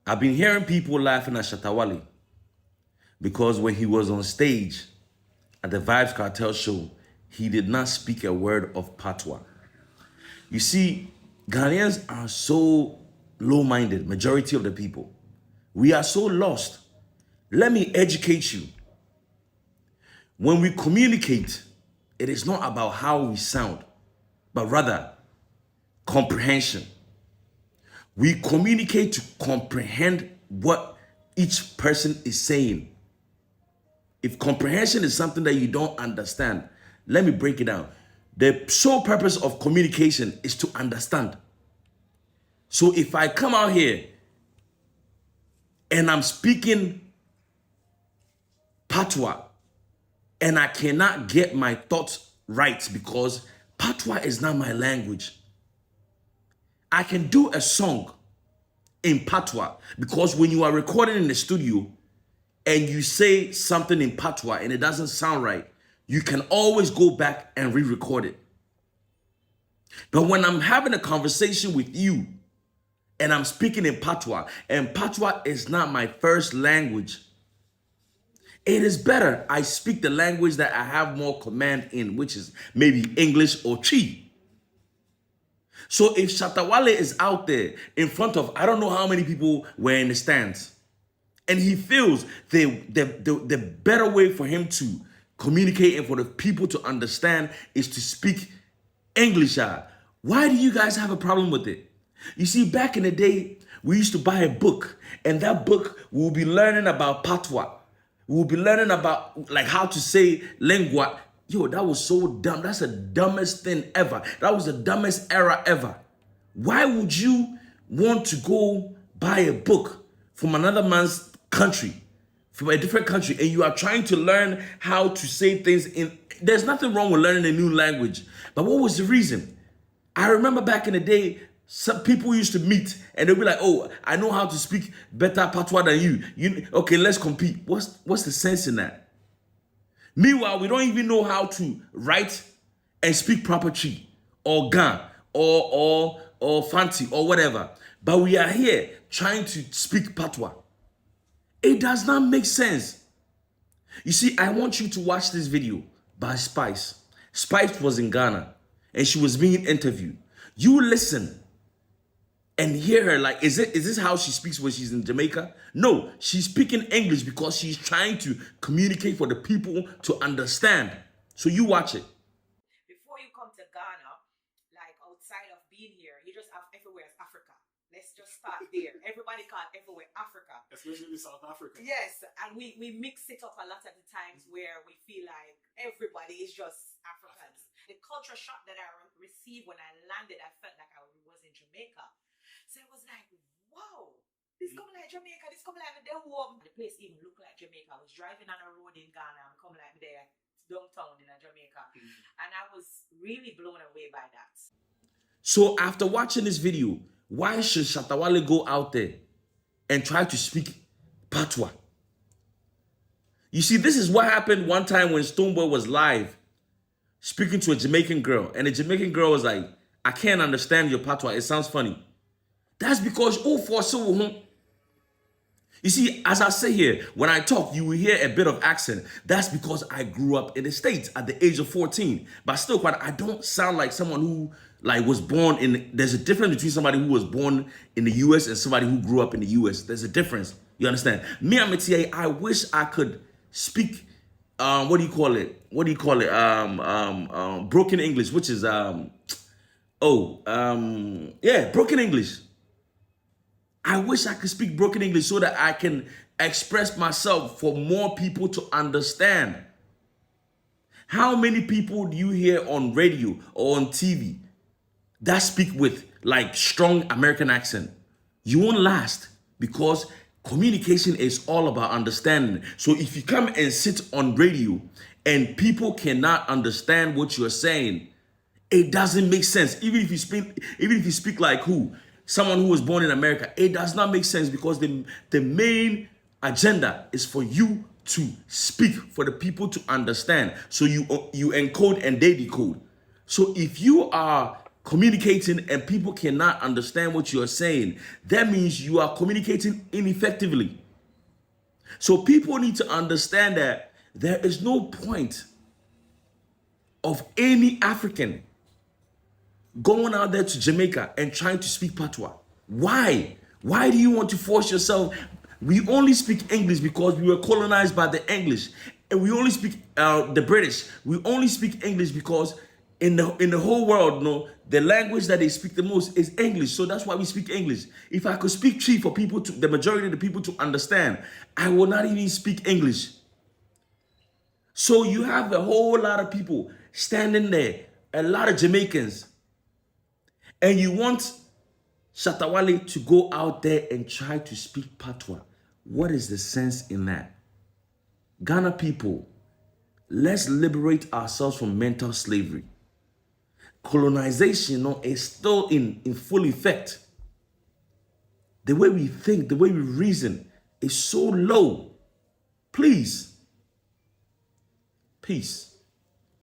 I've been hearing people laughing at Shatta because when he was on stage at the Vibes Cartel show, he did not speak a word of Patoa. You see, Ghanaians are so low-minded, majority of the people. We are so lost. Let me educate you. When we communicate, it is not about how we sound, but rather comprehension. We communicate to comprehend what each person is saying. If comprehension is something that you don't understand, let me break it down. The sole purpose of communication is to understand. So if I come out here and I'm speaking Patoa and I cannot get my thoughts right because Patoa is not my language, I can do a song in Patoa because when you are recording in the studio and you say something in Patoa and it doesn't sound right, you can always go back and re-record it. But when I'm having a conversation with you and I'm speaking in Patoa and Patoa is not my first language, it is better I speak the language that I have more command in, which is maybe English or Chi. So if Shatta is out there in front of, I don't know how many people were in the stands, and he feels the better way for him to communicate and for the people to understand is to speak English. Why do you guys have a problem with it? You see, back in the day, we used to buy a book, and that book we'll be learning about Patoa. We'll be learning about like how to say lingua. Yo, that was so dumb. That's the dumbest thing ever. That was the dumbest era ever. Why would you want to go buy a book from another man's country, from a different country, and you are trying to learn how to say things in... There's nothing wrong with learning a new language. But what was the reason? I remember back in the day, some people used to meet and they'll be like, oh, I know how to speak better Patois than you. Okay, let's compete. What's the sense in that? Meanwhile, we don't even know how to write and speak proper Chi or Gan or Fanti or whatever. But we are here trying to speak Patois. It does not make sense. You see, I want you to watch this video by Spice. Spice was in Ghana and she was being interviewed. You listen and hear her like, is this how she speaks when she's in Jamaica? No, she's speaking English because she's trying to communicate for the people to understand. So you watch it. Before you come to Ghana, like outside of being here, you just have everywhere as Africa. Let's just start there. Everybody call everywhere Africa. Especially South Africa. Yes, and we mix it up a lot of the times where we feel like everybody is just Africans. The culture shock that I received when I landed, I felt like I was in Jamaica. So it was like, wow, this come like Jamaica, this come like the home. The place even looked like Jamaica. I was driving on a road in Ghana and come like there, downtown in Jamaica. And I was really blown away by that. So after watching this video, why should Shatta go out there and try to speak Patois? You see, this is what happened one time when Stonebwoy was live speaking to a Jamaican girl. And the Jamaican girl was like, I can't understand your Patois. It sounds funny. That's because, you see, as I say here, when I talk, you will hear a bit of accent. That's because I grew up in the States at the age of 14. But still, I don't sound like someone who was born in... There's a difference between somebody who was born in the US and somebody who grew up in the US. There's a difference. You understand? Me, I wish I could speak, what do you call it? Broken English, which is, broken English. I wish I could speak broken English so that I can express myself for more people to understand. How many people do you hear on radio or on TV that speak with like strong American accent? You won't last because communication is all about understanding. So if you come and sit on radio and people cannot understand what you're saying, it doesn't make sense. Even if you speak like who? Someone who was born in America, it does not make sense because the main agenda is for you to speak, for the people to understand. So you encode and they decode. So if you are communicating and people cannot understand what you are saying, that means you are communicating ineffectively. So people need to understand that there is no point of any African going out there to Jamaica and trying to speak Patois. Why? Why do you want to force yourself? We only speak English because we were colonized by the English, and we only speak the British. We only speak English because in the whole world, no, the language that they speak the most is English. So that's why we speak English. If I could speak Tree for people to the majority of the people to understand, I will not even speak English. So you have a whole lot of people standing there, a lot of Jamaicans, and you want Shatta Wale to go out there and try to speak Patois. What is the sense in that? Ghana people, let's liberate ourselves from mental slavery. Colonization, no, is still in full effect. The way we think, the way we reason is so low. Please. Peace.